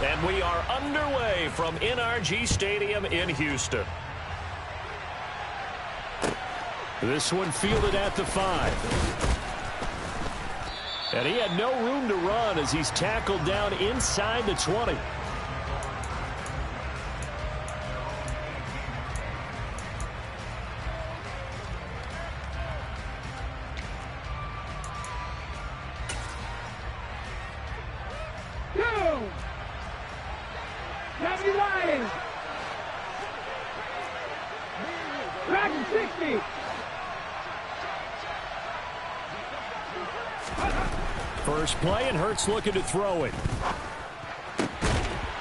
And we are underway from NRG Stadium in Houston. This one fielded at the 5. And he had no room to run as he's tackled down inside the 20. First play, and Hurts looking to throw it.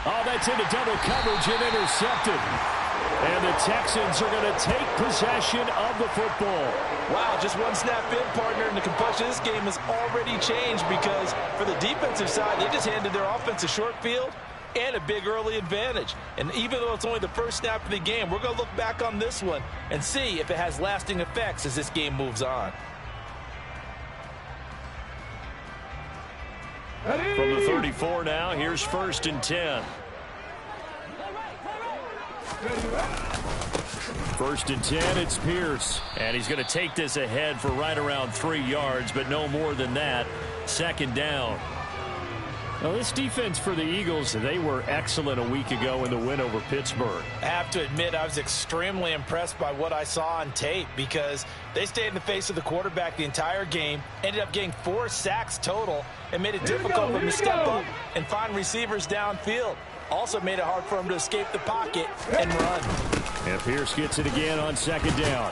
Oh, that's into double coverage and intercepted. And the Texans are going to take possession of the football. Wow, just one snap in, partner, and the complexion of this game has already changed because for the defensive side, they just handed their offense a short field and a big early advantage. And even though it's only the first snap of the game, we're going to look back on this one and see if it has lasting effects as this game moves on. From the 34 now, here's 1st and 10. 1st and 10, it's Pierce. And he's going to take this ahead for right around 3 yards, but no more than that. 2nd down. Now, this defense for the Eagles, they were excellent a week ago in the win over Pittsburgh. I have to admit, I was extremely impressed by what I saw on tape because they stayed in the face of the quarterback the entire game, ended up getting 4 sacks total, and made it difficult for him to step up and find receivers downfield. Also made it hard for him to escape the pocket and run. And Pierce gets it again on 2nd down.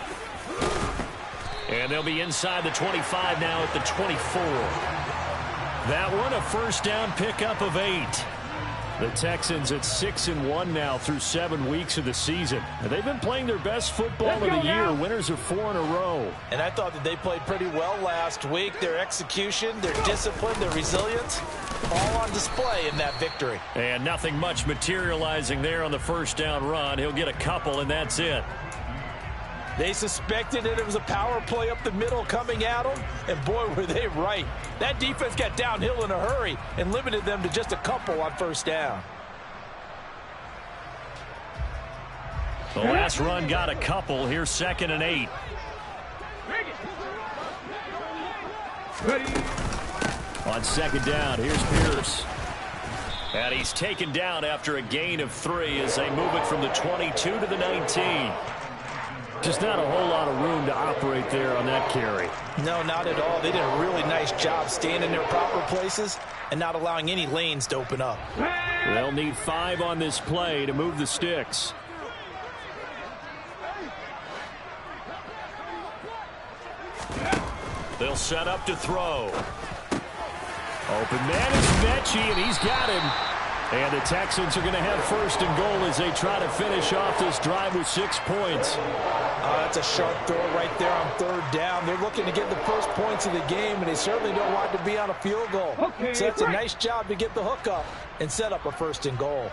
And they'll be inside the 25 now at the 24. That one, a 1st down pickup of 8. The Texans at 6-1 now through 7 weeks of the season. And they've been playing their best football of the year. Winners of 4 in a row. And I thought that they played pretty well last week. Their execution, their discipline, their resilience, all on display in that victory. And nothing much materializing there on the 1st down run. He'll get a couple, and that's it. They suspected it was a power play up the middle coming at them, and boy, were they right. That defense got downhill in a hurry and limited them to just a couple on 1st down. The last run got a couple. Here's 2nd and 8. On 2nd down, here's Pierce. And he's taken down after a gain of 3 as they move it from the 22 to the 19. Just not a whole lot of room to operate there on that carry. No, not at all. They did a really nice job staying in their proper places and not allowing any lanes to open up. They'll need 5 on this play to move the sticks. They'll set up to throw. Open man is Mechie, and he's got him. And the Texans are going to have 1st and goal as they try to finish off this drive with 6 points. That's a sharp throw right there on 3rd down. They're looking to get the first points of the game, and they certainly don't want to be on a field goal. Okay, so that's a nice job to get the hook up and set up a 1st and goal.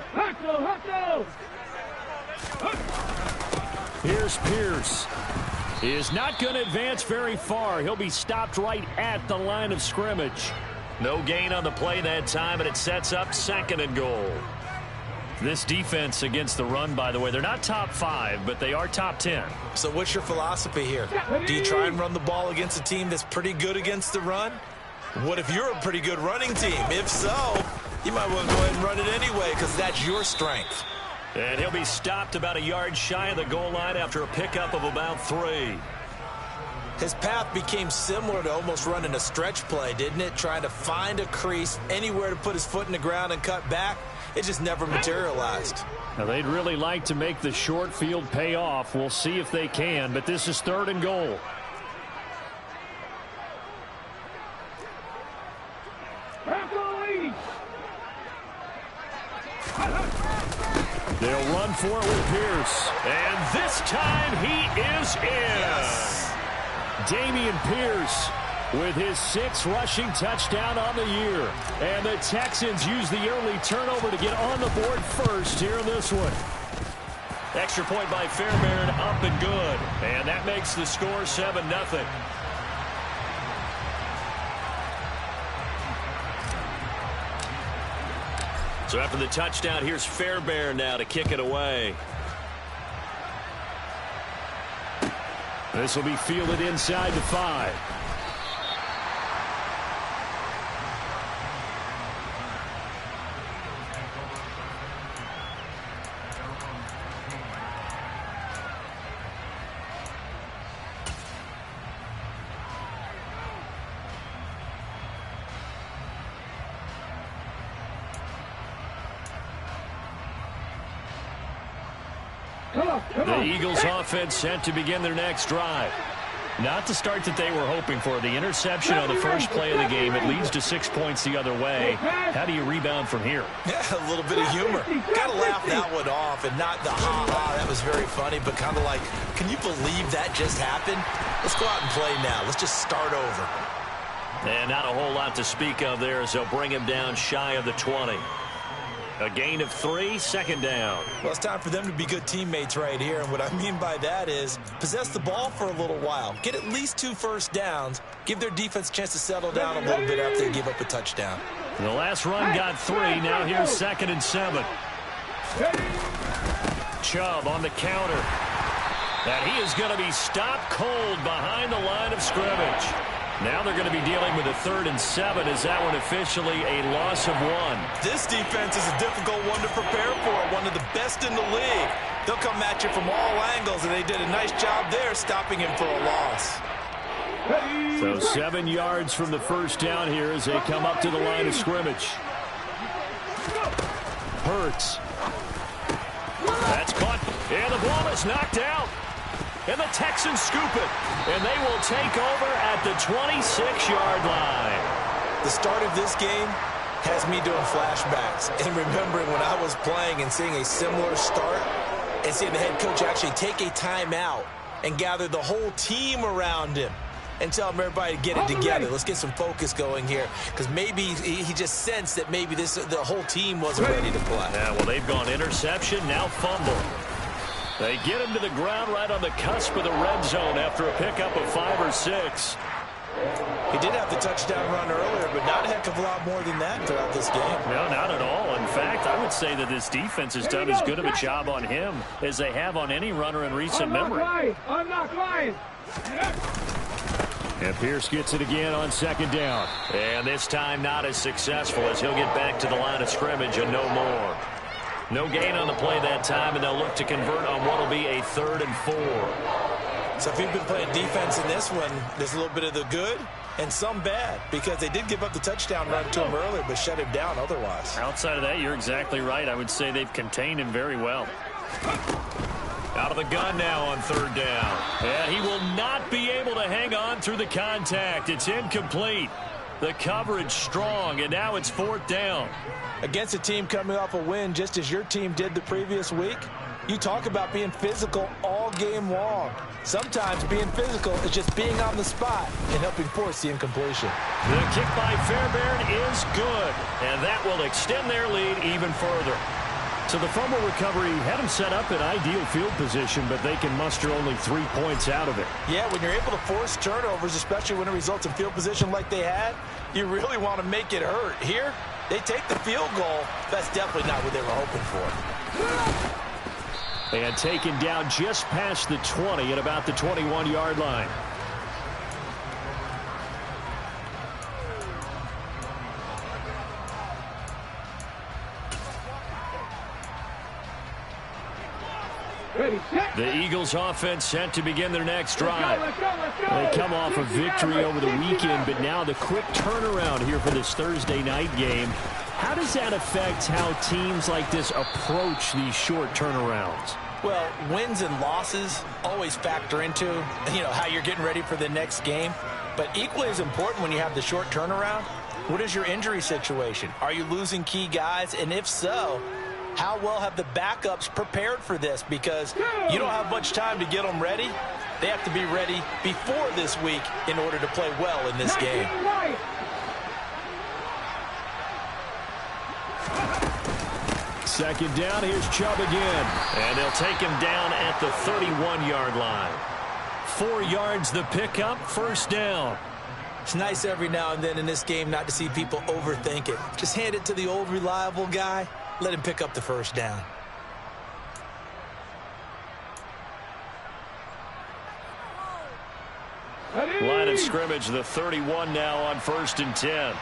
Here's Pierce. He is not going to advance very far. He'll be stopped right at the line of scrimmage. No gain on the play that time, and it sets up 2nd and goal. This defense against the run, by the way, they're not top 5, but they are top 10. So what's your philosophy here? Do you try and run the ball against a team that's pretty good against the run? What if you're a pretty good running team? If so, you might want to go ahead and run it anyway because that's your strength. And he'll be stopped about a yard shy of the goal line after a pickup of about 3. His path became similar to almost running a stretch play, didn't it? Trying to find a crease, anywhere to put his foot in the ground and cut back. It just never materialized. Now, they'd really like to make the short field pay off. We'll see if they can, but this is 3rd and goal. They'll run for it with Pierce. And this time he is in. Yes. Dameon Pierce with his 6th rushing touchdown on the year. And the Texans use the early turnover to get on the board first here in this one. Extra point by Fairbairn, up and good. And that makes the score 7-0. So after the touchdown, here's Fairbairn now to kick it away. This will be fielded inside the 5. The Eagles offense set to begin their next drive. Not the start that they were hoping for. The interception on the first play of the game. It leads to 6 points the other way. How do you rebound from here? Yeah, a little bit of humor. Got to laugh that one off, and not the ha-ha, that was very funny, but kind of like, can you believe that just happened? Let's go out and play now. Let's just start over. And not a whole lot to speak of there as they'll bring him down shy of the 20. A gain of 3, second down. Well, it's time for them to be good teammates right here. And what I mean by that is possess the ball for a little while. Get at least 2 first downs. Give their defense a chance to settle down a little bit after they give up a touchdown. The last run got 3. Now here's 2nd and 7. Chubb on the counter. And he is going to be stopped cold behind the line of scrimmage. Now they're going to be dealing with a 3rd and 7. Is that one officially a loss of 1? This defense is a difficult one to prepare for. One of the best in the league. They'll come at you from all angles, and they did a nice job there stopping him for a loss. So 7 yards from the first down here as they come up to the line of scrimmage. Hurts. That's caught. And the ball is knocked out. And the Texans scoop it. And they will take over at the 26-yard line. The start of this game has me doing flashbacks and remembering when I was playing and seeing a similar start and seeing the head coach actually take a timeout and gather the whole team around him and tell everybody to get it together. Let's get some focus going here, because maybe he just sensed that maybe the whole team wasn't ready to play. Yeah, well, they've gone interception, now fumble. They get him to the ground right on the cusp of the red zone after a pickup of 5 or 6. He did have the touchdown run earlier, but not a heck of a lot more than that throughout this game. No, not at all. In fact, I would say that this defense has done as good of a job on him as they have on any runner in recent memory. I'm not lying. And Pierce gets it again on 2nd down. And this time not as successful as he'll get back to the line of scrimmage and no more. No gain on the play that time, and they'll look to convert on what will be a 3rd and 4. So if you've been playing defense in this one, there's a little bit of the good and some bad, because they did give up the touchdown run to him earlier, but shut him down otherwise. Outside of that, you're exactly right. I would say they've contained him very well. Out of the gun now on 3rd down. And he will not be able to hang on through the contact. It's incomplete. The coverage strong, and now it's 4th down. Against a team coming off a win just as your team did the previous week, you talk about being physical all game long. Sometimes being physical is just being on the spot and helping force the incompletion. The kick by Fairbairn is good, and that will extend their lead even further. So the fumble recovery had them set up in ideal field position, but they can muster only 3 points out of it. Yeah, when you're able to force turnovers, especially when it results in field position like they had, you really want to make it hurt. Here, they take the field goal. That's definitely not what they were hoping for. And taken down just past the 20 at about the 21-yard line. The Eagles offense set to begin their next drive. They come off a victory over the weekend, but now the quick turnaround here for this Thursday night game. How does that affect how teams like this approach these short turnarounds? Well, wins and losses always factor into, how you're getting ready for the next game. But equally as important when you have the short turnaround, what is your injury situation? Are you losing key guys? And if so, how well have the backups prepared for this? Because you don't have much time to get them ready. They have to be ready before this week in order to play well in this game. Second down, here's Chubb again. And they'll take him down at the 31-yard line. 4 yards the pickup, first down. It's nice every now and then in this game not to see people overthink it. Just hand it to the old reliable guy. let him pick up the first down. Line of scrimmage, the 31 now on 1st and 10.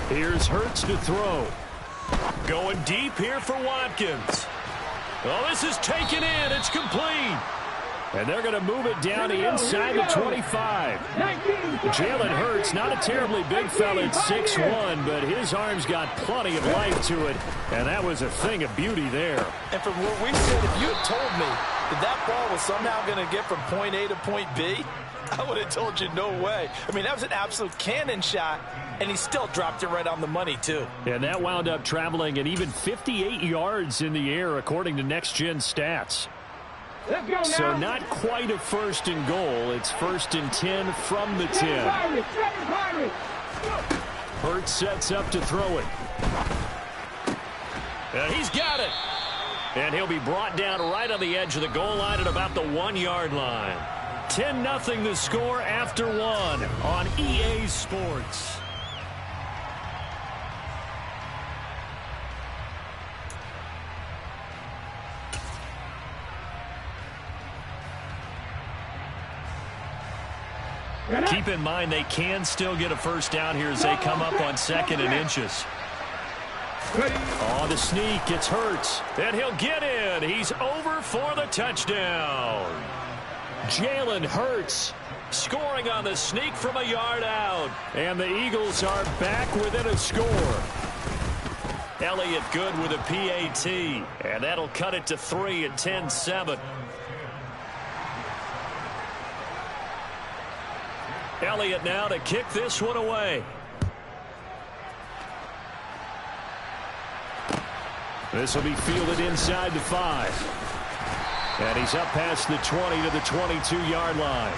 Here's Hurts to throw. Going deep here for Watkins. Oh, this is taken in. It's complete. And they're going to move it down to inside the 25. Jalen Hurts, not a terribly big fella at 6'1", but his arm's got plenty of life to it. And that was a thing of beauty there. And from what we said, if you had told me that ball was somehow going to get from point A to point B, I would have told you no way. I mean, that was an absolute cannon shot, and he still dropped it right on the money, too. And that wound up traveling at even 58 yards in the air, according to Next Gen Stats. So not quite a 1st and goal. It's 1st and 10 from the 10. Hurts sets up to throw it. And he's got it. And he'll be brought down right on the edge of the goal line at about the 1-yard line. 10-0 the score after 1 on EA Sports. Keep in mind they can still get a first down here as they come up on 2nd and inches. On the sneak, it's Hurts, and he'll get in. He's over for the touchdown. Jalen Hurts scoring on the sneak from a yard out. And the Eagles are back within a score. Elliott good with a PAT, and that'll cut it to 3 at 10-7. Elliott now to kick this one away. This will be fielded inside the 5. And he's up past the 20 to the 22-yard line.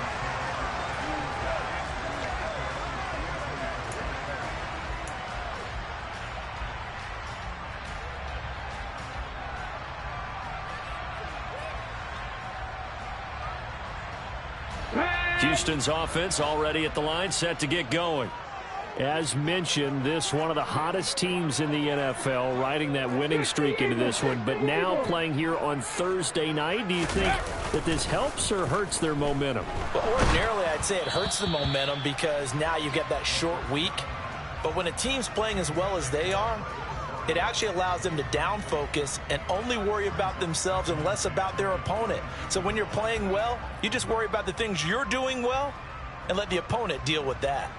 Houston's offense already at the line, set to get going. As mentioned, this one of the hottest teams in the NFL, riding that winning streak into this one, but now playing here on Thursday night. Do you think that this helps or hurts their momentum? Well, ordinarily, I'd say it hurts the momentum because now you get that short week. But when a team's playing as well as they are, it actually allows them to down focus and only worry about themselves and less about their opponent. So when you're playing well, you just worry about the things you're doing well and let the opponent deal with that.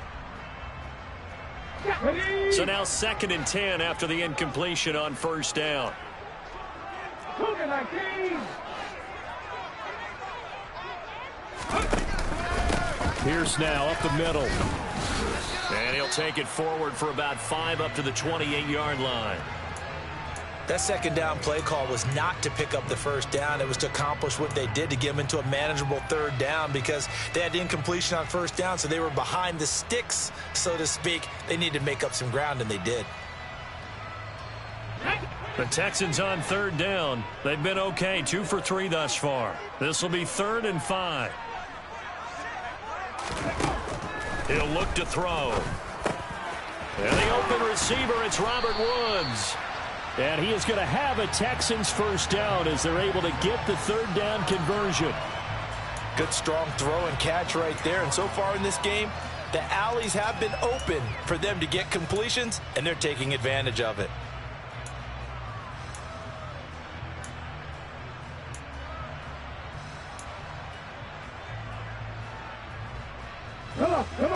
So now 2nd and 10 after the incompletion on 1st down. Pierce now up the middle. And he'll take it forward for about 5 up to the 28-yard line. That 2nd down play call was not to pick up the first down. It was to accomplish what they did to get them into a manageable 3rd down because they had incompletion on 1st down, so they were behind the sticks, so to speak. They needed to make up some ground, and they did. The Texans on 3rd down. They've been okay, 2 for 3 thus far. This will be 3rd and 5. He'll look to throw. And the open receiver, it's Robert Woods. And he is going to have a Texans first down as they're able to get the 3rd down conversion. Good strong throw and catch right there. And so far in this game, the alleys have been open for them to get completions, and they're taking advantage of it.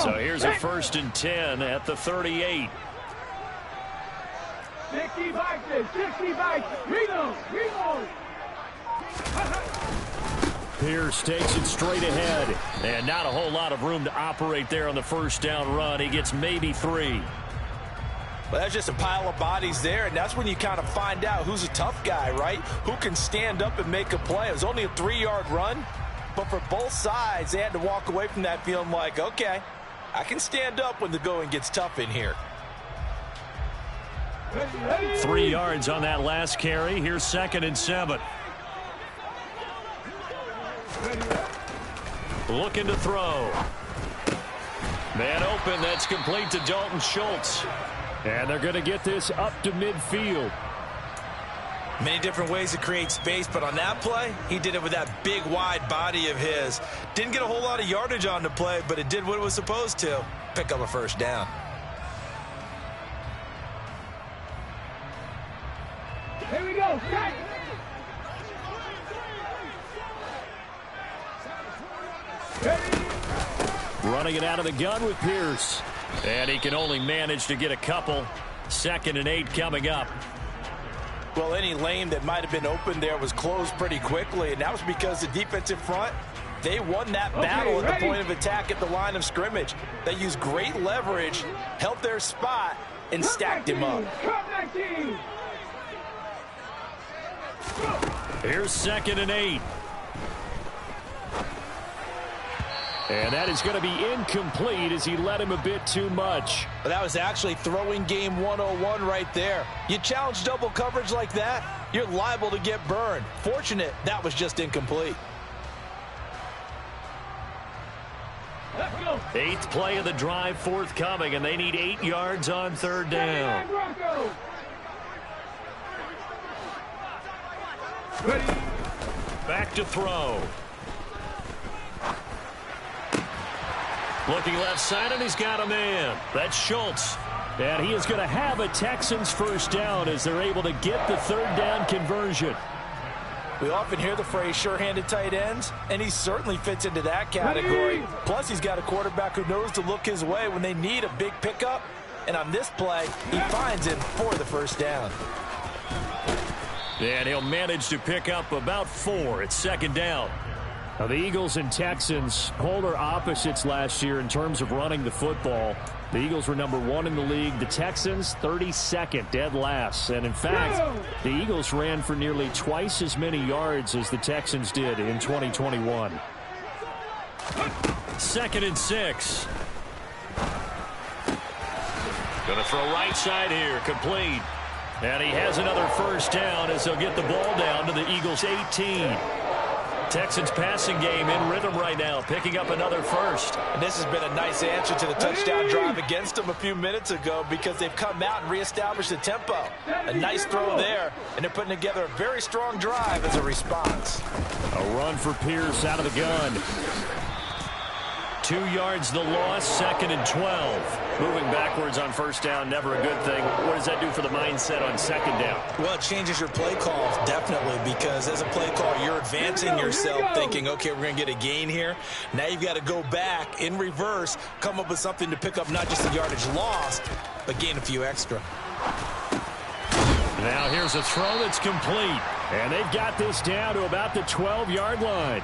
So here's a 1st and 10 at the 38. 60 bikes, reload. Pierce takes it straight ahead. And not a whole lot of room to operate there on the 1st down run. He gets maybe 3. Well, that's just a pile of bodies there, and that's when you kind of find out who's a tough guy, right? Who can stand up and make a play. It was only a 3-yard run, but for both sides, they had to walk away from that feeling like, okay, I can stand up when the going gets tough in here. 3 yards on that last carry. Here's 2nd and 7. Looking to throw. Man open, that's complete to Dalton Schultz. And they're going to get this up to midfield. Many different ways to create space, but on that play, he did it with that big, wide body of his. Didn't get a whole lot of yardage on the play, but it did what it was supposed to. Pick up a first down. Here we go. Running it out of the gun with Pierce. And he can only manage to get a couple. 2nd and 8 coming up. Well, any lane that might have been open there was closed pretty quickly, and that was because the defensive front, they won that battle at the point of attack at the line of scrimmage. They used great leverage, held their spot, and stacked him up. Here's 2nd and 8. And that is going to be incomplete as he led him a bit too much. But that was actually throwing game 101 right there. You challenge double coverage like that, you're liable to get burned. Fortunate that was just incomplete. 8th play of the drive forthcoming, and they need 8 yards on 3rd down. Back to throw. Looking left side, and he's got a man. That's Schultz. And he is going to have a Texans first down as they're able to get the 3rd down conversion. We often hear the phrase sure-handed tight ends, and he certainly fits into that category. Plus, he's got a quarterback who knows to look his way when they need a big pickup. And on this play, he finds him for the first down. And he'll manage to pick up about 4 at 2nd down. Now, the Eagles and Texans, polar opposites last year in terms of running the football. The Eagles were number 1 in the league. The Texans, 32nd, dead last. And in fact, the Eagles ran for nearly twice as many yards as the Texans did in 2021. 2nd and 6. Going to throw right side here, complete. And he has another first down as they'll get the ball down to the Eagles' 18. Texans passing game in rhythm right now, picking up another first. And this has been a nice answer to the touchdown drive against them a few minutes ago because they've come out and reestablished the tempo. A nice throw there, and they're putting together a very strong drive as a response. A run for Pierce out of the gun. 2 yards the loss, 2nd and 12. Moving backwards on first down, never a good thing. What does that do for the mindset on 2nd down? Well, it changes your play calls, definitely, because as a play call, you're advancing yourself thinking, okay, we're going to get a gain here. Now you've got to go back in reverse, come up with something to pick up not just the yardage lost, but gain a few extra. Now here's a throw that's complete. And they've got this down to about the 12-yard line.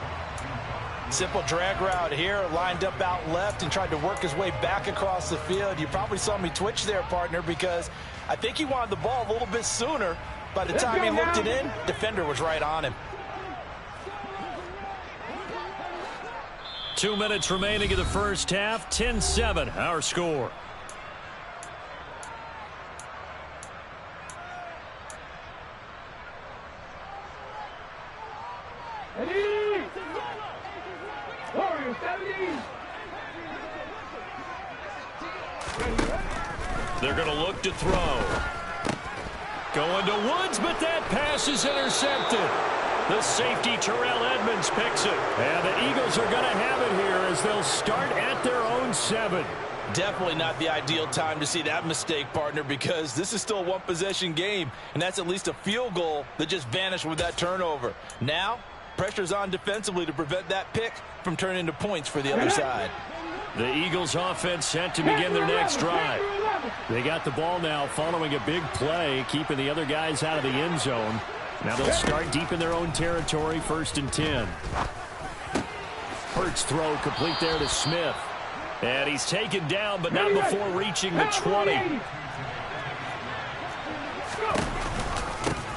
Simple drag route here, lined up out left and tried to work his way back across the field. You probably saw me twitch there, partner, because I think he wanted the ball a little bit sooner. By the time he looked it in, defender was right on him. 2 minutes remaining in the first half, 10-7, our score. They're going to look to throw. Going to Woods, but that pass is intercepted. The safety, Terrell Edmonds, picks it. And the Eagles are going to have it here as they'll start at their own 7. Definitely not the ideal time to see that mistake, partner, because this is still a one-possession game, and that's at least a field goal that just vanished with that turnover. Now, pressure's on defensively to prevent that pick from turning into points for the other side. The Eagles offense set to begin their next drive. They got the ball now following a big play, keeping the other guys out of the end zone. Now they'll start deep in their own territory, 1st and 10. Hurts throw complete there to Smith. And he's taken down, but not before reaching the 20.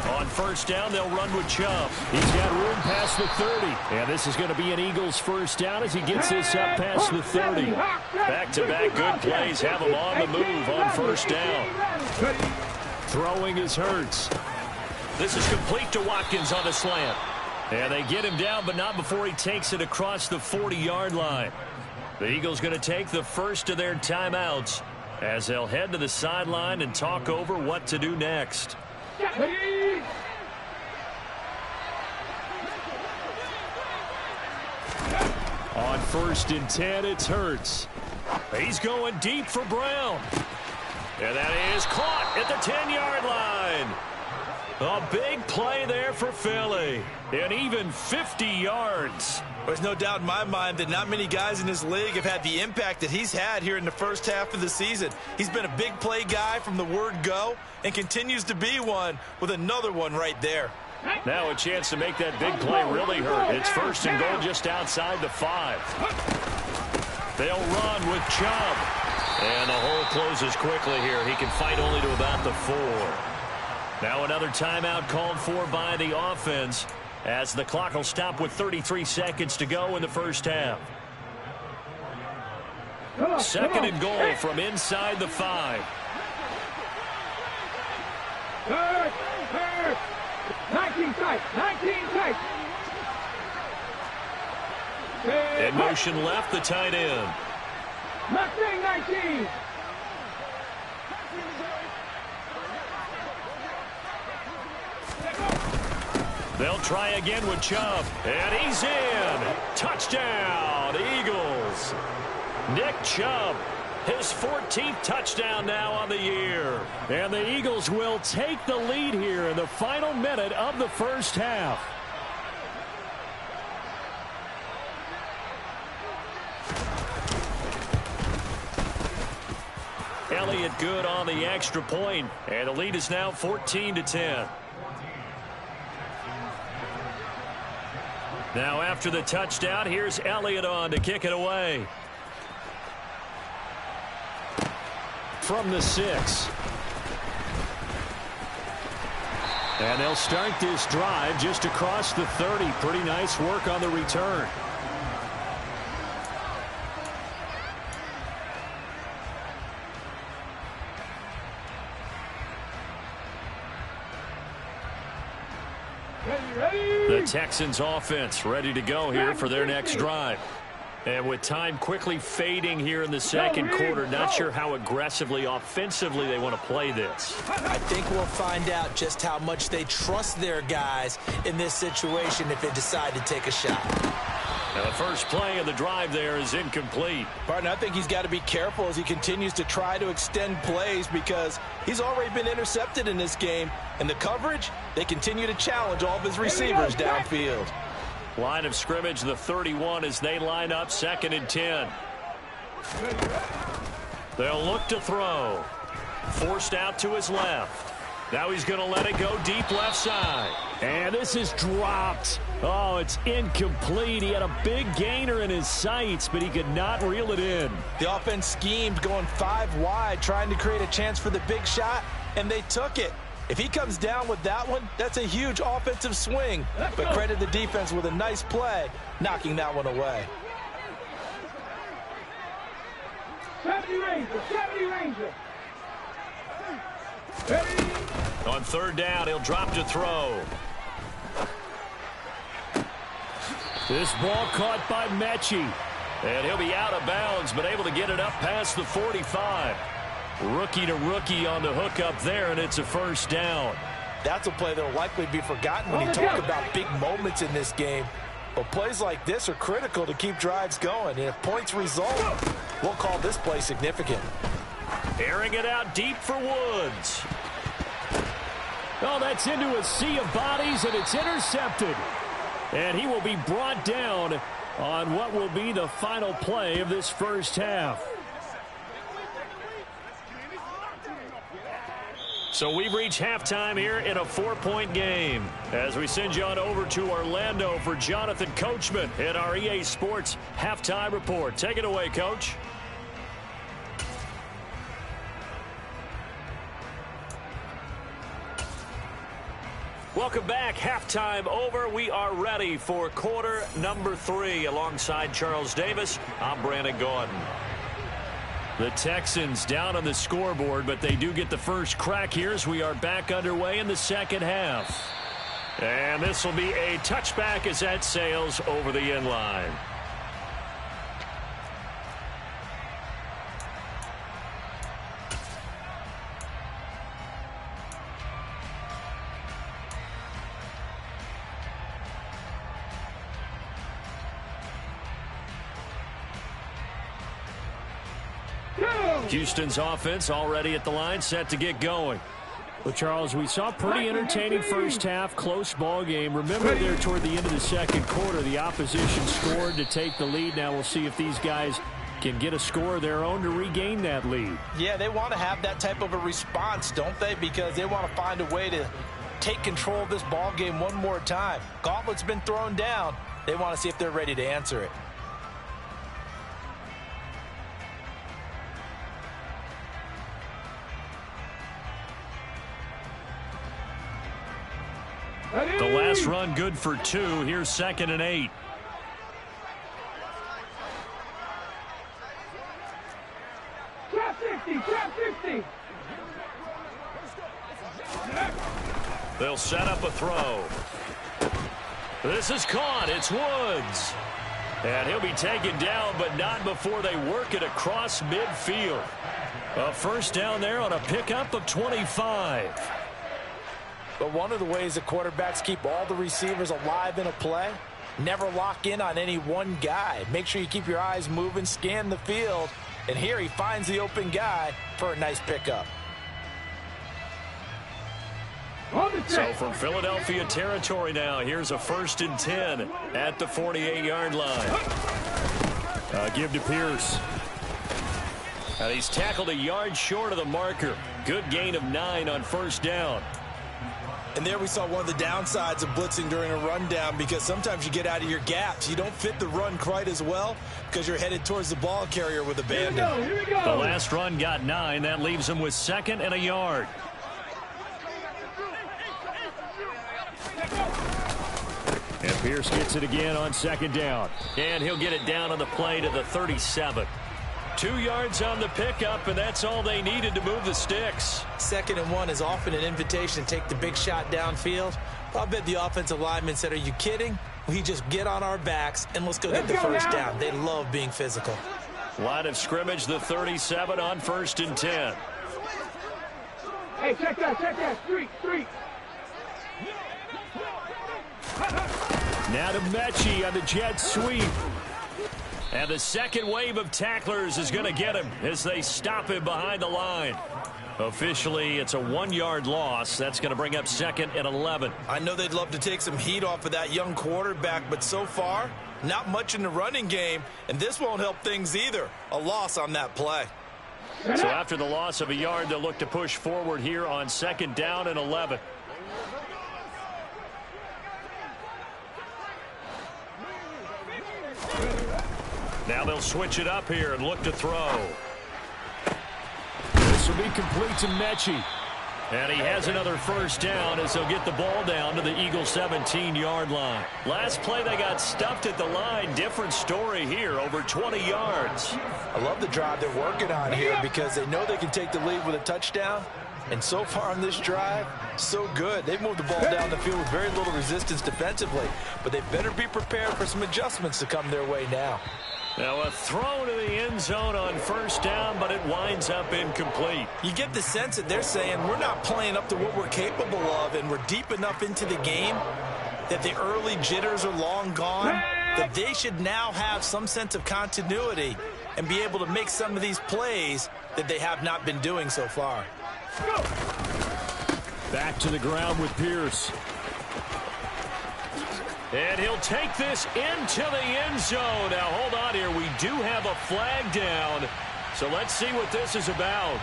On first down, they'll run with Chubb. He's got room past the 30. And this is going to be an Eagles first down as he gets this up past the 30. Back-to-back good plays have him on the move on first down. Throwing is Hurts. This is complete to Watkins on the slant. And they get him down, but not before he takes it across the 40-yard line. The Eagles going to take the first of their timeouts as they'll head to the sideline and talk over what to do next. On 1st and 10, it's Hurts. He's going deep for Brown. And that is caught at the 10-yard line. A big play there for Philly. And even 50 yards. There's no doubt in my mind that not many guys in this league have had the impact that he's had here in the first half of the season. He's been a big play guy from the word go and continues to be one with another one right there. Now a chance to make that big play really hurt. It's 1st and goal just outside the 5. They'll run with Chubb. And the hole closes quickly here. He can fight only to about the 4. Now another timeout called for by the offense as the clock will stop with 33 seconds to go in the first half. 2nd and goal from inside the 5. 19 tight. In motion left, the tight end. 19. They'll try again with Chubb. And he's in. Touchdown, Eagles. Nick Chubb, his 14th touchdown now on the year. And the Eagles will take the lead here in the final minute of the first half. Elliott good on the extra point, and the lead is now 14-10. Now after the touchdown, here's Elliott on to kick it away. From the 6. And they'll start this drive just across the 30. Pretty nice work on the return. The Texans offense ready to go here for their next drive. And with time quickly fading here in the second quarter, not sure how aggressively, offensively they want to play this. I think we'll find out just how much they trust their guys in this situation if they decide to take a shot. Now the first play of the drive there is incomplete. Partner, I think he's got to be careful as he continues to try to extend plays because he's already been intercepted in this game. And the coverage, they continue to challenge all of his receivers downfield. Line of scrimmage, the 31 as they line up 2nd and 10. They'll look to throw. Forced out to his left. Now he's going to let it go deep left side. And this is dropped. Oh, it's incomplete. He had a big gainer in his sights, but he could not reel it in. The offense schemed going 5 wide, trying to create a chance for the big shot, and they took it. If he comes down with that one, that's a huge offensive swing. But credit the defense with a nice play, knocking that one away. 70 Ranger. On 3rd down, he'll drop to throw. This ball caught by Mechie. And he'll be out of bounds, but able to get it up past the 45. Rookie to rookie on the hook up there, and it's a 1st down. That's a play that will likely be forgotten when you talk about big moments in this game. But plays like this are critical to keep drives going. And if points result, we'll call this play significant. Airing it out deep for Woods. Oh, that's into a sea of bodies, and it's intercepted. And he will be brought down on what will be the final play of this first half. So we've reached halftime here in a 4-point game as we send you on over to Orlando for Jonathan Coachman in our EA Sports Halftime Report. Take it away, Coach. Welcome back. Halftime over. We are ready for quarter number 3. Alongside Charles Davis, I'm Brandon Gordon. The Texans down on the scoreboard, but they do get the first crack here as we are back underway in the second half. And this will be a touchback as that sails over the end line. Houston's offense already at the line, set to get going. Well, Charles, we saw pretty entertaining first half, close ball game. Remember there toward the end of the second quarter, the opposition scored to take the lead. Now we'll see if these guys can get a score of their own to regain that lead. Yeah, they want to have that type of a response, don't they? Because they want to find a way to take control of this ball game one more time. Gauntlet's been thrown down. They want to see if they're ready to answer it. The last run good for 2. Here's 2nd and 8. Trap 60, trap 60. They'll set up a throw. This is caught. It's Woods. And he'll be taken down, but not before they work it across midfield. A first down there on a pickup of 25. But one of the ways that quarterbacks keep all the receivers alive in a play, never lock in on any one guy. Make sure you keep your eyes moving, scan the field. And here he finds the open guy for a nice pickup. So from Philadelphia territory now, here's a 1st and 10 at the 48-yard line. Give to Pierce. And he's tackled a yard short of the marker. Good gain of 9 on first down. And there we saw one of the downsides of blitzing during a rundown, because sometimes you get out of your gaps. You don't fit the run quite as well because you're headed towards the ball carrier with abandon. Here we go. The last run got 9. That leaves him with 2nd and a yard. And Pierce gets it again on 2nd down. And he'll get it down on the play to the 37. 2 yards on the pickup, and that's all they needed to move the sticks. 2nd and 1 is often an invitation to take the big shot downfield. I bet the offensive lineman said, "Are you kidding? We just get on our backs and let's go get the first down." They love being physical. Line of scrimmage, the 37 on 1st and 10. Hey, check that. Street. Now to Mechie on the jet sweep. And the second wave of tacklers is going to get him as they stop him behind the line. Officially, it's a 1-yard loss. That's going to bring up 2nd and 11. I know they'd love to take some heat off of that young quarterback, but so far, not much in the running game, and this won't help things either. A loss on that play. So after the loss of a yard, they'll look to push forward here on 2nd down and 11. Now they'll switch it up here and look to throw. This will be complete to Mechie. And he has another first down as he'll get the ball down to the Eagles' 17-yard line. Last play, they got stuffed at the line. Different story here, over 20 yards. I love the drive they're working on here because they know they can take the lead with a touchdown. And so far on this drive, so good. They've moved the ball down the field with very little resistance defensively. But they better be prepared for some adjustments to come their way now. Now a throw to the end zone on first down, but it winds up incomplete. You get the sense that they're saying we're not playing up to what we're capable of, and we're deep enough into the game that the early jitters are long gone, that they should now have some sense of continuity and be able to make some of these plays that they have not been doing so far. Back to the ground with Pierce. And he'll take this into the end zone. Now, hold on here. We do have a flag down. So let's see what this is about.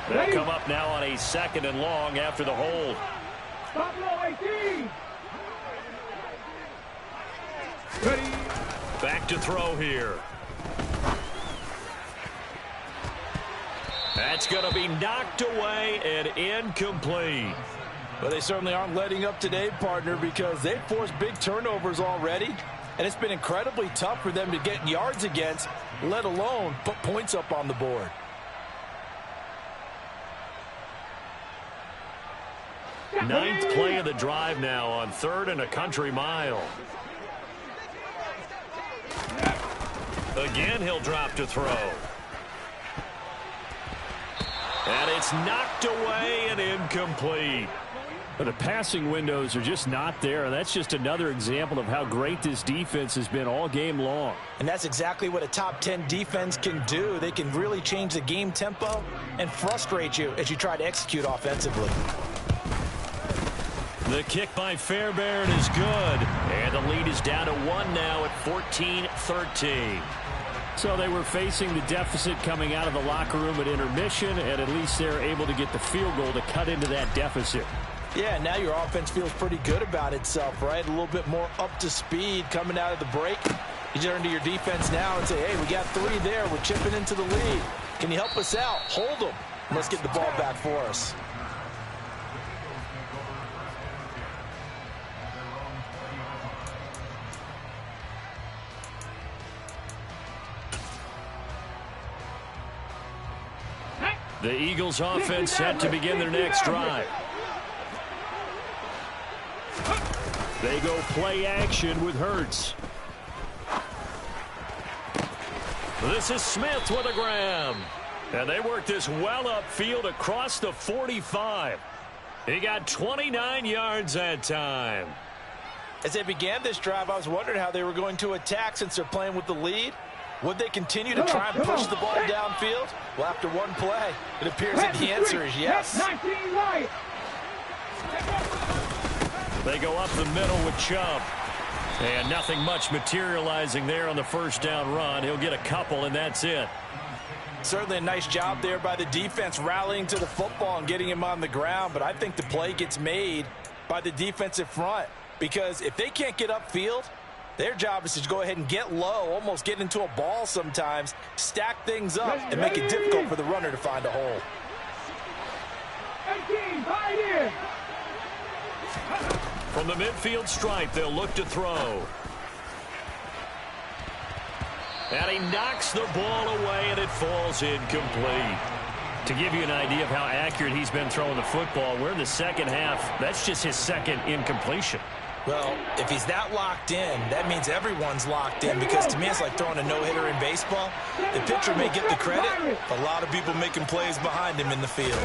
They'll come up now on a 2nd and long after the hold. Stop low 18. Ready. Back to throw here. That's going to be knocked away and incomplete. Well, they certainly aren't letting up today, partner, because they've forced big turnovers already. And it's been incredibly tough for them to get yards against, let alone put points up on the board. Ninth play of the drive now on 3rd and a country mile. Again, he'll drop to throw. And it's knocked away and incomplete. The passing windows are just not there, and that's just another example of how great this defense has been all game long. And that's exactly what a top 10 defense can do. They can really change the game tempo and frustrate you as you try to execute offensively. The kick by Fairbairn is good. And the lead is down to 1 now at 14-13. So they were facing the deficit coming out of the locker room at intermission, and at least they're able to get the field goal to cut into that deficit. Yeah, now your offense feels pretty good about itself, right? A little bit more up to speed coming out of the break. You turn to your defense now and say, hey, we got 3 there. We're chipping into the lead. Can you help us out? Hold them. And let's get the ball back for us. The Eagles offense set to begin their next drive. They go play action with Hurts. This is Smith with a grab. And they work this well upfield across the 45. He got 29 yards that time. As they began this drive, I was wondering how they were going to attack since they're playing with the lead. Would they continue to try and push the ball downfield? Well, after one play, it appears that the answer is yes. They go up the middle with Chubb. And nothing much materializing there on the first down run. He'll get a couple, and that's it. Certainly a nice job there by the defense rallying to the football and getting him on the ground. But I think the play gets made by the defensive front. Because if they can't get upfield, their job is to go ahead and get low, almost get into a ball sometimes, stack things up, and make it difficult for the runner to find a hole. 18, right in. From the midfield stripe, they'll look to throw. And he knocks the ball away, and it falls incomplete. To give you an idea of how accurate he's been throwing the football, we're in the second half. That's just his second incompletion. Well, if he's that locked in, that means everyone's locked in, because to me it's like throwing a no-hitter in baseball. The pitcher may get the credit, but a lot of people making plays behind him in the field.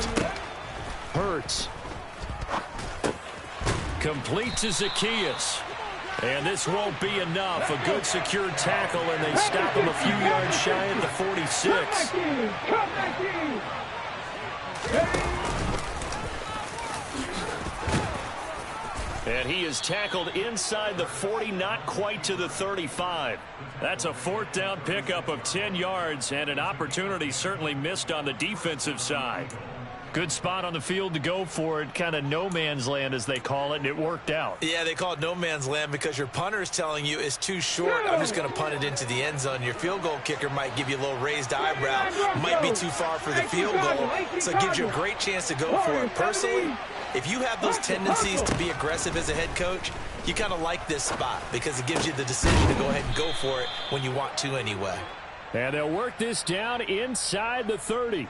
Hurts. Complete to Zacchaeus. And this won't be enough. A good secure tackle, and they stop him a few yards shy at the 46. And he is tackled inside the 40, not quite to the 35. That's a 4th down pickup of 10 yards, and an opportunity certainly missed on the defensive side. Good spot on the field to go for it, kind of no man's land as they call it, and it worked out. Yeah, they call it no man's land because your punter is telling you it's too short. I'm just going to punt it into the end zone. Your field goal kicker might give you a little raised eyebrow, might be too far for the field goal, so it gives you a great chance to go for it. Personally, if you have those tendencies to be aggressive as a head coach, you kind of like this spot because it gives you the decision to go ahead and go for it when you want to anyway. And they'll work this down inside the 30.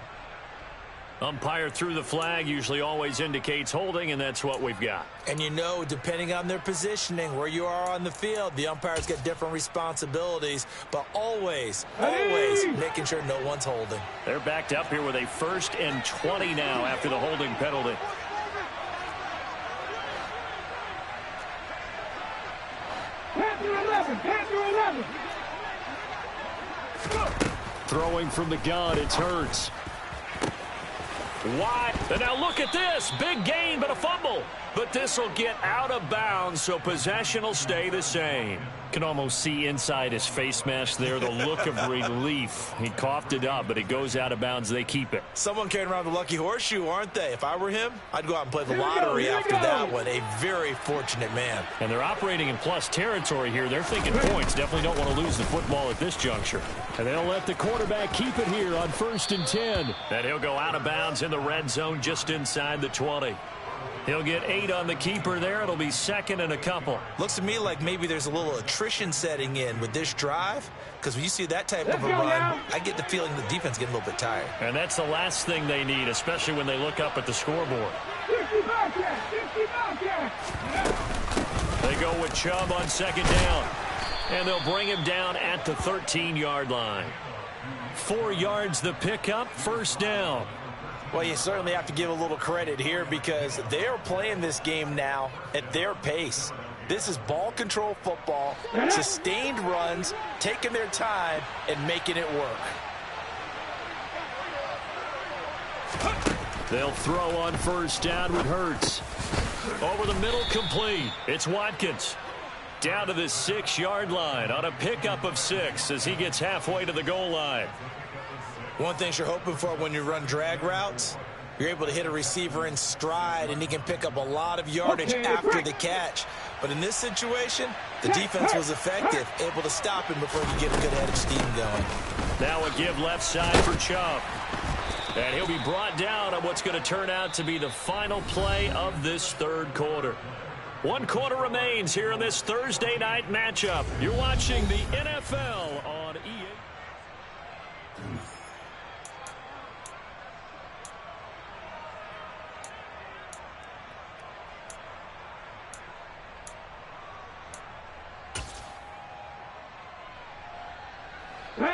Umpire threw the flag, usually always indicates holding, and that's what we've got. And you know, depending on their positioning, where you are on the field, the umpires get different responsibilities, but always making sure no one's holding. They're backed up here with a 1st and 20 now after the holding penalty. Panther 11. Throwing from the gun, it's Hurts. Wide. And now look at this. Big gain, but a fumble. But this will get out of bounds, so possession will stay the same. Can almost see inside his face mask there the look of relief. He coughed it up, but it goes out of bounds. They keep it. Someone carrying around the lucky horseshoe, aren't they? If I were him, I'd go out and play the lottery after that one. A very fortunate man. And they're operating in plus territory here. They're thinking points. Definitely don't want to lose the football at this juncture. And they'll let the quarterback keep it here on 1st and 10. And he'll go out of bounds in the red zone just inside the 20. He'll get 8 on the keeper there. It'll be 2nd and a couple. Looks to me like maybe there's a little attrition setting in with this drive, because when you see that type of a run, I get the feeling the defense getting a little bit tired. And that's the last thing they need, especially when they look up at the scoreboard. They go with Chubb on 2nd down. And they'll bring him down at the 13-yard line. 4 yards the pickup, 1st down. Well, you certainly have to give a little credit here because they are playing this game now at their pace. This is ball control football, sustained runs, taking their time, and making it work. They'll throw on first down with Hurts. Over the middle, complete. It's Watkins. Down to the 6-yard line on a pickup of 6 as he gets halfway to the goal line. One thing you're hoping for when you run drag routes, you're able to hit a receiver in stride, and he can pick up a lot of yardage after the catch. But in this situation, the defense was effective, able to stop him before he get a good head of steam going. Now a give left side for Chubb. And he'll be brought down on what's going to turn out to be the final play of this third quarter. 1 quarter remains here in this Thursday night matchup. You're watching the NFL on EA.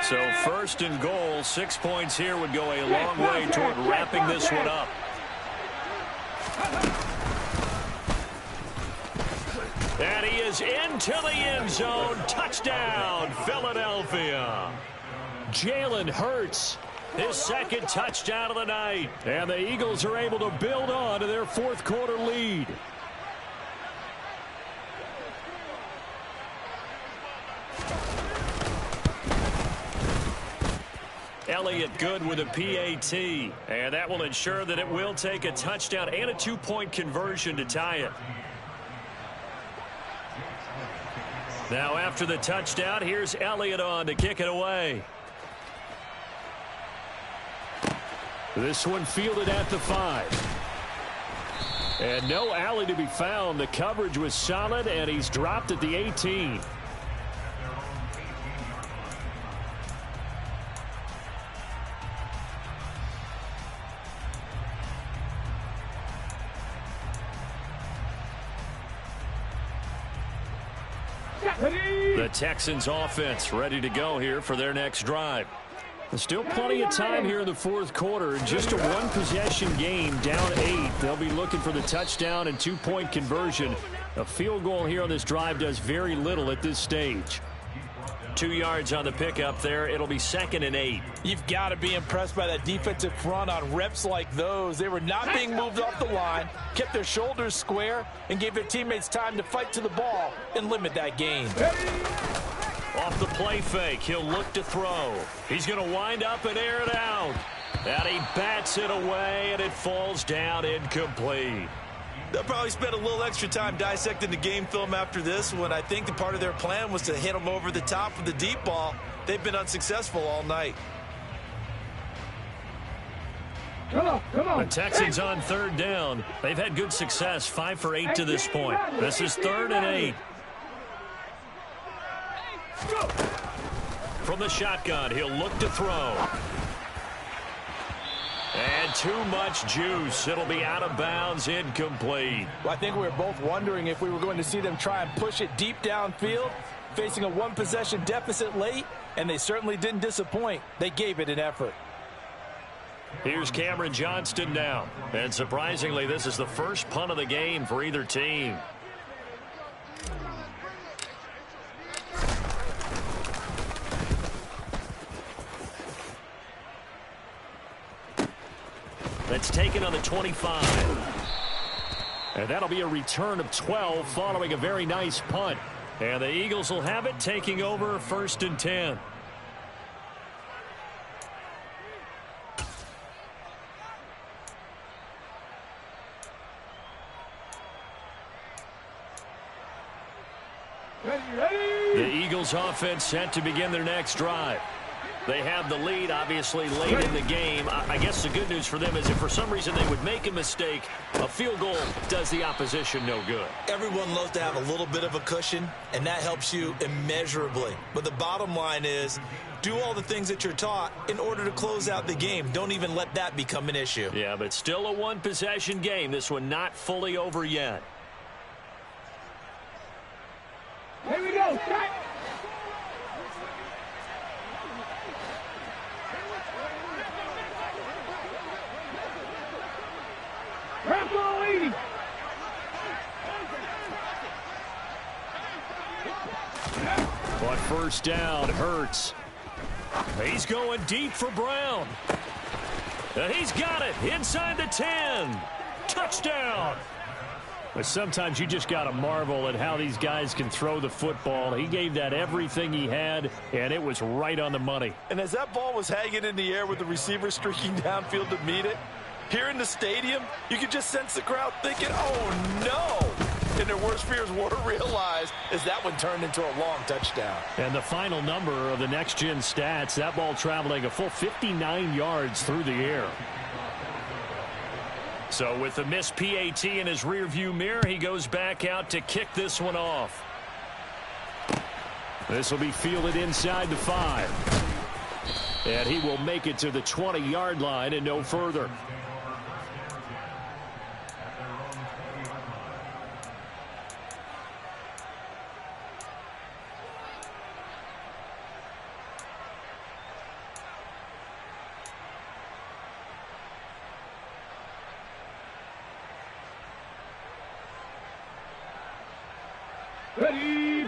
So first and goal, 6 points here would go a long way toward wrapping this one up. And he is into the end zone. Touchdown, Philadelphia. Jalen Hurts, his second touchdown of the night. And the Eagles are able to build on to their fourth quarter lead. Elliott good with a PAT, and that will ensure that it will take a touchdown and a 2-point conversion to tie it. Now after the touchdown, here's Elliott on to kick it away. This one fielded at the 5. And no alley to be found. The coverage was solid, and he's dropped at the 18. The Texans offense ready to go here for their next drive. There's still plenty of time here in the fourth quarter. Just a one-possession game, down 8. They'll be looking for the touchdown and 2-point conversion. A field goal here on this drive does very little at this stage. 2 yards on the pickup there. It'll be 2nd and 8. You've got to be impressed by that defensive front on reps like those. They were not being moved off the line, kept their shoulders square, and gave their teammates time to fight to the ball and limit that gain. Off the play fake, he'll look to throw. He's going to wind up and air it out. And he bats it away, and it falls down incomplete. They'll probably spend a little extra time dissecting the game film after this one. I think the part of their plan was to hit them over the top with the deep ball. They've been unsuccessful all night. Come on. The Texans on 3rd down. They've had good success, 5 for 8 to this point. This is 3rd and 8. From the shotgun, he'll look to throw. And too much juice. It'll be out of bounds, incomplete. Well, I think we were both wondering if we were going to see them try and push it deep downfield, facing a one-possession deficit late, and they certainly didn't disappoint. They gave it an effort. Here's Cameron Johnston now. And surprisingly, this is the first punt of the game for either team. That's taken on the 25. And that'll be a return of 12 following a very nice punt. And the Eagles will have it, taking over 1st and 10. Ready. The Eagles offense set to begin their next drive. They have the lead, obviously, late in the game. I guess the good news for them is if for some reason they would make a mistake, a field goal does the opposition no good. Everyone loves to have a little bit of a cushion, and that helps you immeasurably. But the bottom line is, do all the things that you're taught in order to close out the game. Don't even let that become an issue. Yeah, but still a one-possession game. This one not fully over yet. Here we go. Start. first down. Hurts. He's going deep for Brown. He's got it inside the 10. Touchdown. But sometimes you just got to marvel at how these guys can throw the football. He gave that everything he had, and it was right on the money. And as that ball was hanging in the air with the receiver streaking downfield to meet it, here in the stadium, you could just sense the crowd thinking, oh, no. And their worst fears were realized as that one turned into a long touchdown. And the final number of the next-gen stats, that ball traveling a full 59 yards through the air. So with the missed PAT in his rearview mirror, he goes back out to kick this one off. This will be fielded inside the 5. And he will make it to the 20-yard line and no further.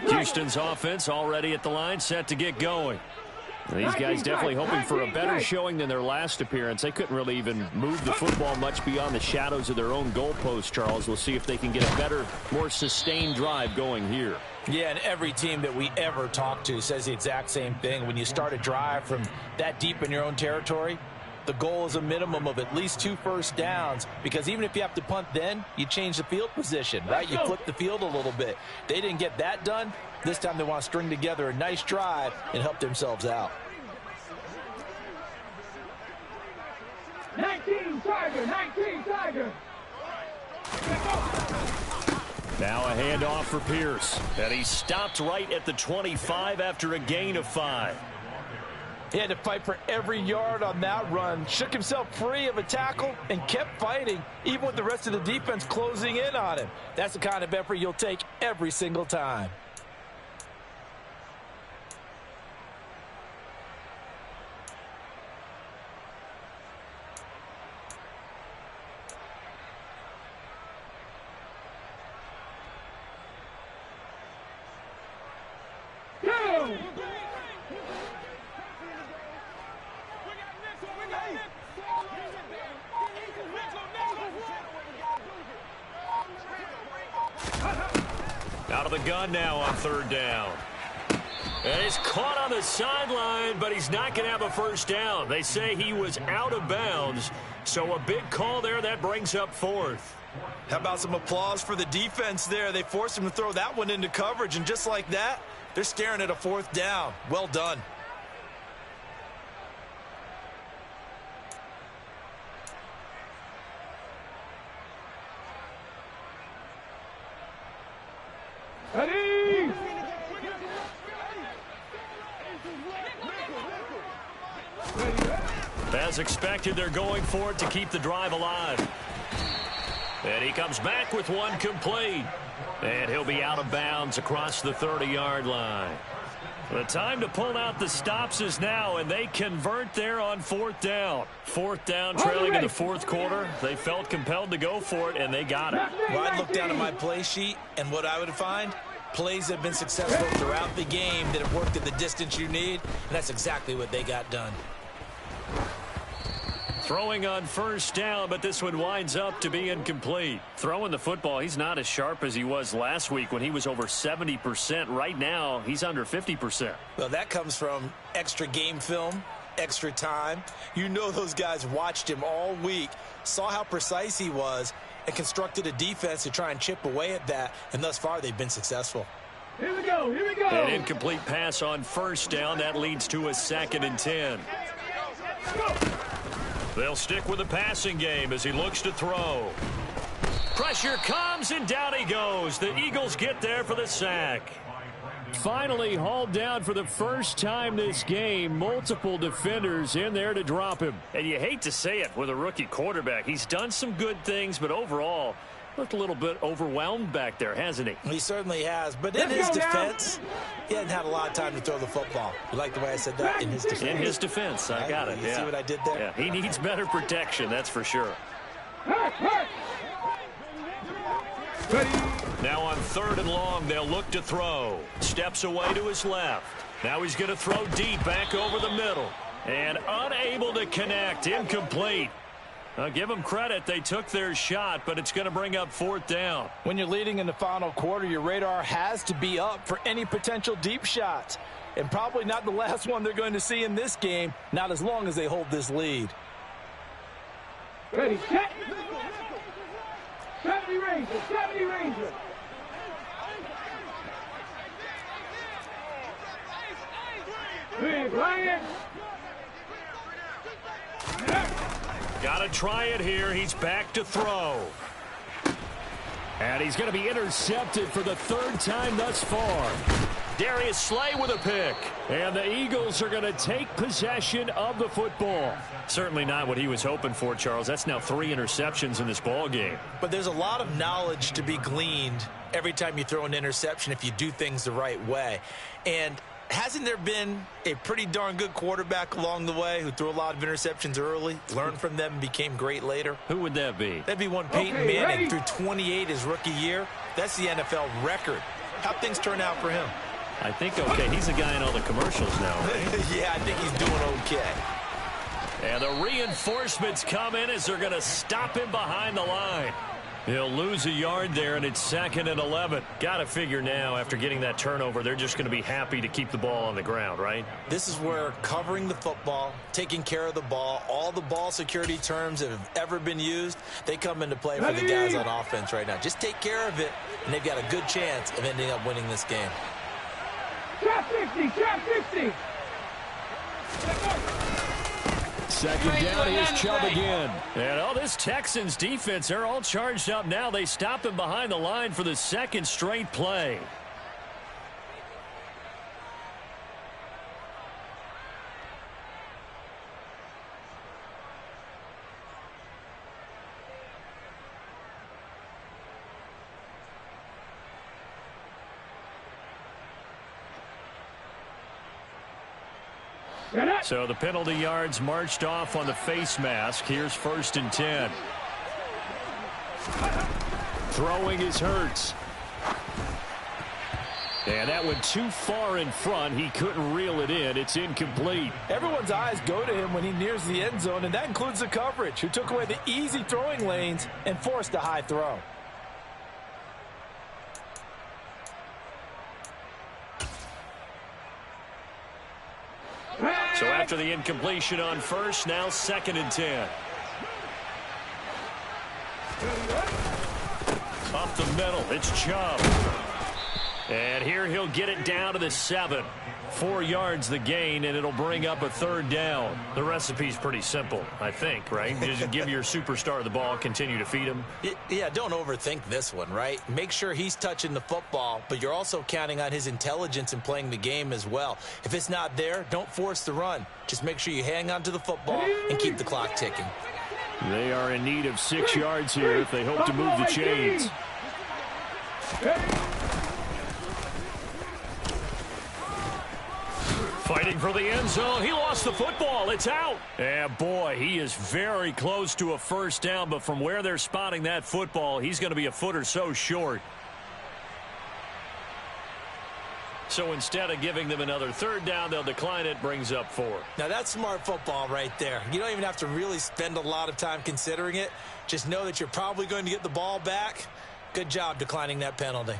Houston's offense already at the line, set to get going. These guys definitely hoping for a better showing than their last appearance. They couldn't really even move the football much beyond the shadows of their own goalpost, Charles. We'll see if they can get a better, more sustained drive going here. Yeah, and every team that we ever talk to says the exact same thing. When you start a drive from that deep in your own territory, the goal is a minimum of at least 2 first downs, because even if you have to punt then, you change the field position, right? You flip the field a little bit. They didn't get that done. This time they want to string together a nice drive and help themselves out. 19 Tiger, 19 Tiger. Now a handoff for Pierce. And he stopped right at the 25 after a gain of 5. He had to fight for every yard on that run, shook himself free of a tackle, and kept fighting, even with the rest of the defense closing in on him. That's the kind of effort you'll take every single time. Out of the gun now on 3rd down. And he's caught on the sideline, but he's not going to have a first down. They say he was out of bounds, so a big call there. That brings up 4th. How about some applause for the defense there? They forced him to throw that one into coverage, and just like that, they're staring at a 4th down. Well done. Ready? As expected, they're going for it to keep the drive alive. And he comes back with one complete. And he'll be out of bounds across the 30-yard line. The time to pull out the stops is now, and they convert there on 4th down. 4th down, trailing in the 4th quarter. They felt compelled to go for it, and they got it. Well, I'd look down at my play sheet, and what I would find, plays have been successful throughout the game that have worked at the distance you need, and that's exactly what they got done. Throwing on 1st down, but this one winds up to be incomplete. Throwing the football, he's not as sharp as he was last week when he was over 70%. Right now, he's under 50%. Well, that comes from extra game film, extra time. You know those guys watched him all week, saw how precise he was, and constructed a defense to try and chip away at that, and thus far they've been successful. Here we go, here we go. An incomplete pass on 1st down. That leads to a 2nd and 10. They'll stick with the passing game as he looks to throw. Pressure comes, and down he goes. The Eagles get there for the sack. Finally hauled down for the first time this game. Multiple defenders in there to drop him. And you hate to say it with a rookie quarterback. He's done some good things, but overall looked a little bit overwhelmed back there, hasn't he? He certainly has, but in his defense, he hasn't had a lot of time to throw the football. You like the way I said that? In his defense. In his defense, I got it. You see what I did there? Yeah, he needs better protection, that's for sure. Ready? Now on 3rd and long, they'll look to throw. Steps away to his left. Now he's going to throw deep back over the middle. And unable to connect. Incomplete. I'll give them credit. They took their shot, but it's going to bring up 4th down. When you're leading in the final quarter, your radar has to be up for any potential deep shots. And probably not the last one they're going to see in this game, not as long as they hold this lead. Ready, set. 70 Rangers, 70 Rangers. Big Ryan. Got to try it here. He's back to throw. And he's going to be intercepted for the 3rd time thus far. Darius Slay with a pick. And the Eagles are going to take possession of the football. Certainly not what he was hoping for, Charles. That's now 3 interceptions in this ball game. But there's a lot of knowledge to be gleaned every time you throw an interception if you do things the right way. And hasn't there been a pretty darn good quarterback along the way who threw a lot of interceptions early, learned from them, and became great later? Who would that be? That'd be one Peyton Manning, threw 28 his rookie year. That's the NFL record. How'd things turn out for him? I think okay. He's the guy in all the commercials now, right? Yeah, I think he's doing okay. And the reinforcements come in as they're going to stop him behind the line. He'll lose a yard there, and it's 2nd and 11. Got to figure now, after getting that turnover, they're just going to be happy to keep the ball on the ground, right? This is where covering the football, taking care of the ball, all the ball security terms that have ever been used, they come into play for the guys on offense right now. Just take care of it, and they've got a good chance of ending up winning this game. Trap 50, trap 50. 2nd down, here's Chubb again. And all this Texans defense, they're all charged up now. They stop him behind the line for the 2nd straight play. So the penalty yards marched off on the face mask. Here's 1st and 10. Throwing is Hurts. And that went too far in front. He couldn't reel it in. It's incomplete. Everyone's eyes go to him when he nears the end zone, and that includes the coverage, who took away the easy throwing lanes and forced a high throw. So after the incompletion on 1st, now 2nd and 10. Up the middle, it's Chubb. And here he'll get it down to the 7. 4 yards the gain, and it'll bring up a 3rd down. The recipe's pretty simple, I think, right? Just give your superstar the ball, continue to feed him. Yeah, don't overthink this one, right? Make sure he's touching the football, but you're also counting on his intelligence in playing the game as well. If it's not there, don't force the run. Just make sure you hang on to the football and keep the clock ticking. They are in need of 6 yards here if they hope to move the chains. Fighting for the end zone. He lost the football. It's out. And boy, he is very close to a 1st down, but from where they're spotting that football, he's going to be a foot or so short. So instead of giving them another 3rd down, they'll decline it. Brings up 4. Now that's smart football right there. You don't even have to really spend a lot of time considering it. Just know that you're probably going to get the ball back. Good job declining that penalty.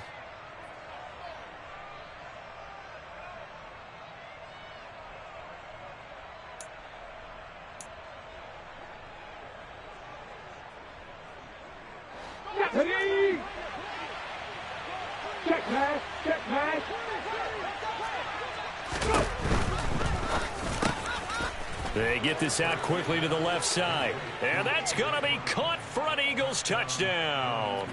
Ready. Check pass, check pass. They get this out quickly to the left side. And that's going to be caught for an Eagles touchdown.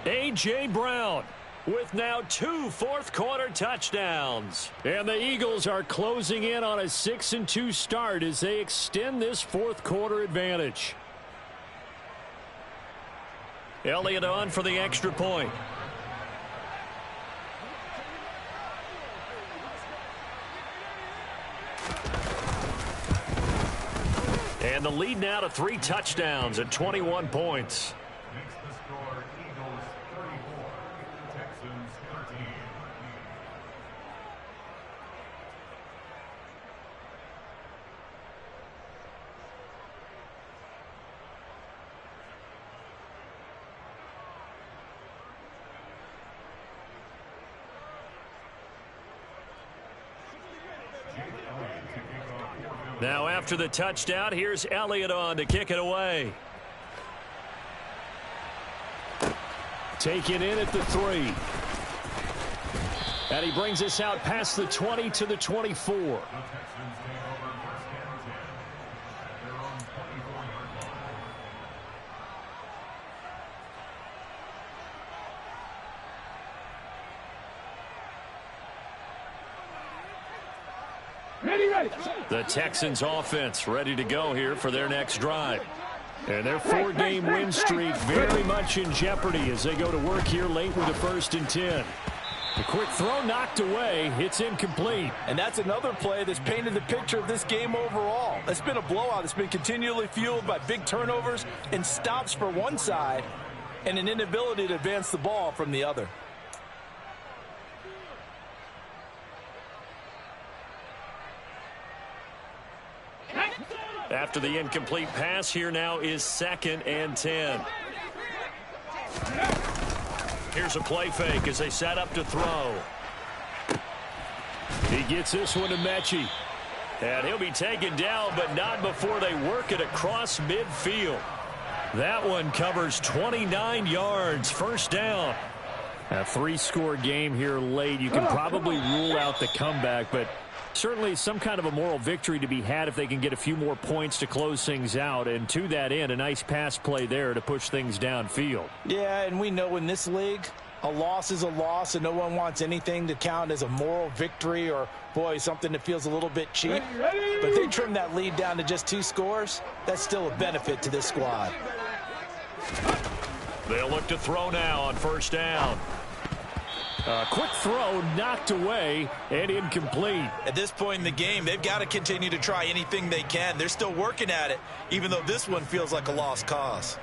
A.J. Brown with now 2 fourth-quarter touchdowns. And the Eagles are closing in on a 6-2 start as they extend this fourth-quarter advantage. Elliott on for the extra point. And the lead now to 3 touchdowns at 21 points. Makes the score Eagles 34, Texans 13. Now after the touchdown, here's Elliott on to kick it away. Taken in at the 3. And he brings us out past the 20 to the 24. The Texans offense ready to go here for their next drive. And their 4-game win streak very much in jeopardy as they go to work here late with a 1st and 10. The quick throw knocked away. It's incomplete. And that's another play that's painted the picture of this game overall. It's been a blowout. It's been continually fueled by big turnovers and stops for one side and an inability to advance the ball from the other. After the incomplete pass, here now is 2nd and 10. Here's a play fake as they set up to throw. He gets this one to Mechie. And he'll be taken down, but not before they work it across midfield. That one covers 29 yards. 1st down. A 3-score game here late. You can probably rule out the comeback, but certainly some kind of a moral victory to be had if they can get a few more points to close things out. And to that end, a nice pass play there to push things downfield. Yeah, and we know in this league, a loss is a loss, and no one wants anything to count as a moral victory or, boy, something that feels a little bit cheap. But if they trim that lead down to just 2 scores, that's still a benefit to this squad. They'll look to throw now on 1st down. A quick throw knocked away and incomplete. At this point in the game, they've got to continue to try anything they can. They're still working at it, even though this one feels like a lost cause.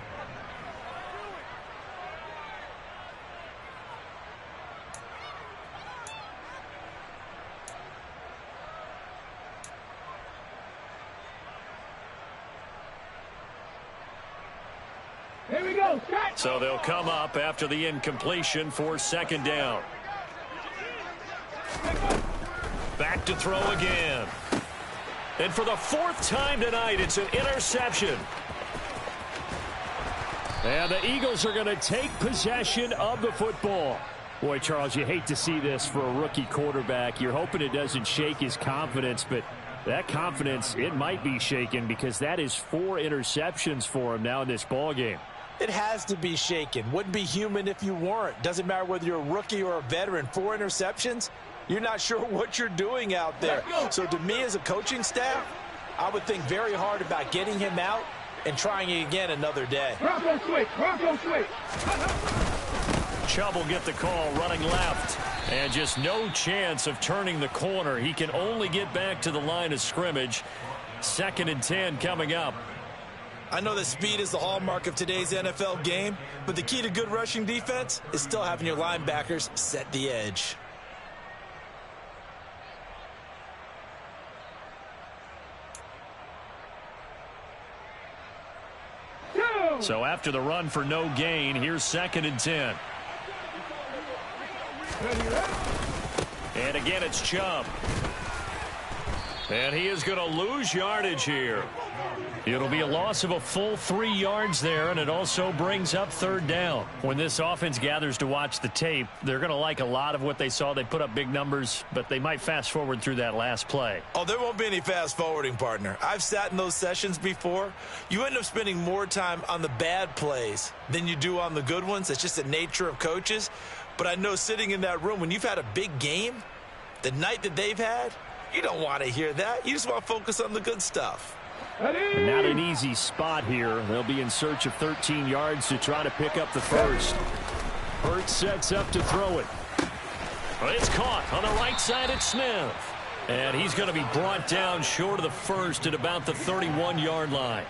Here we go. So they'll come up after the incompletion for 2nd down. Back to throw again. And for the 4th time tonight, it's an interception. And the Eagles are going to take possession of the football. Boy, Charles, you hate to see this for a rookie quarterback. You're hoping it doesn't shake his confidence, but that confidence, it might be shaken because that is 4 interceptions for him now in this ball game. It has to be shaken. Wouldn't be human if you weren't. Doesn't matter whether you're a rookie or a veteran. 4 interceptions, you're not sure what you're doing out there. So to me as a coaching staff, I would think very hard about getting him out and trying it again another day. Bronco switch. Bronco switch. Chubb will get the call running left. And just no chance of turning the corner. He can only get back to the line of scrimmage. 2nd and 10 coming up. I know that speed is the hallmark of today's NFL game, but the key to good rushing defense is still having your linebackers set the edge. So after the run for no gain, here's 2nd and 10. And again, it's Chubb. And he is going to lose yardage here. It'll be a loss of a full 3 yards there, and it also brings up 3rd down. When this offense gathers to watch the tape, they're going to like a lot of what they saw. They put up big numbers, but they might fast forward through that last play. Oh, there won't be any fast forwarding, partner. I've sat in those sessions before. You end up spending more time on the bad plays than you do on the good ones. It's just the nature of coaches. But I know sitting in that room, when you've had a big game, the night that they've had, you don't want to hear that. You just want to focus on the good stuff. Not an easy spot here. They'll be in search of 13 yards to try to pick up the 1st. Hurts sets up to throw it. It's caught on the right side at Smith. And he's going to be brought down short of the 1st at about the 31-yard line.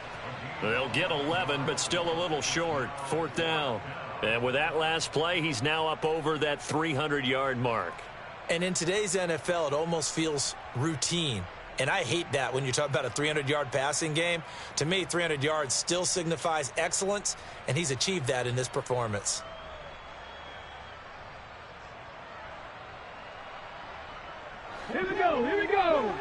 They'll get 11, but still a little short. 4th down. And with that last play, he's now up over that 300-yard mark. And in today's NFL, it almost feels routine. And I hate that when you talk about a 300-yard passing game. To me, 300 yards still signifies excellence, and he's achieved that in this performance. Here we go. Here we go.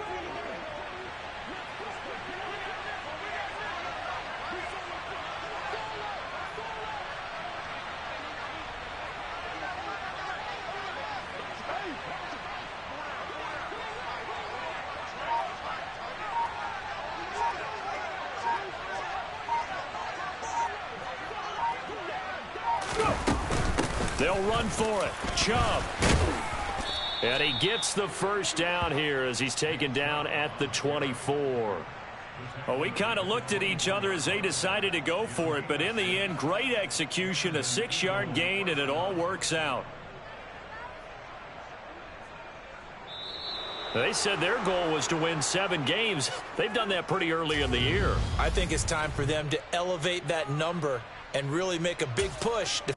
They'll run for it. Chubb. And he gets the first down here as he's taken down at the 24. Well, we kind of looked at each other as they decided to go for it, but in the end, great execution, a 6-yard gain, and it all works out. They said their goal was to win 7 games. They've done that pretty early in the year. I think it's time for them to elevate that number and really make a big push to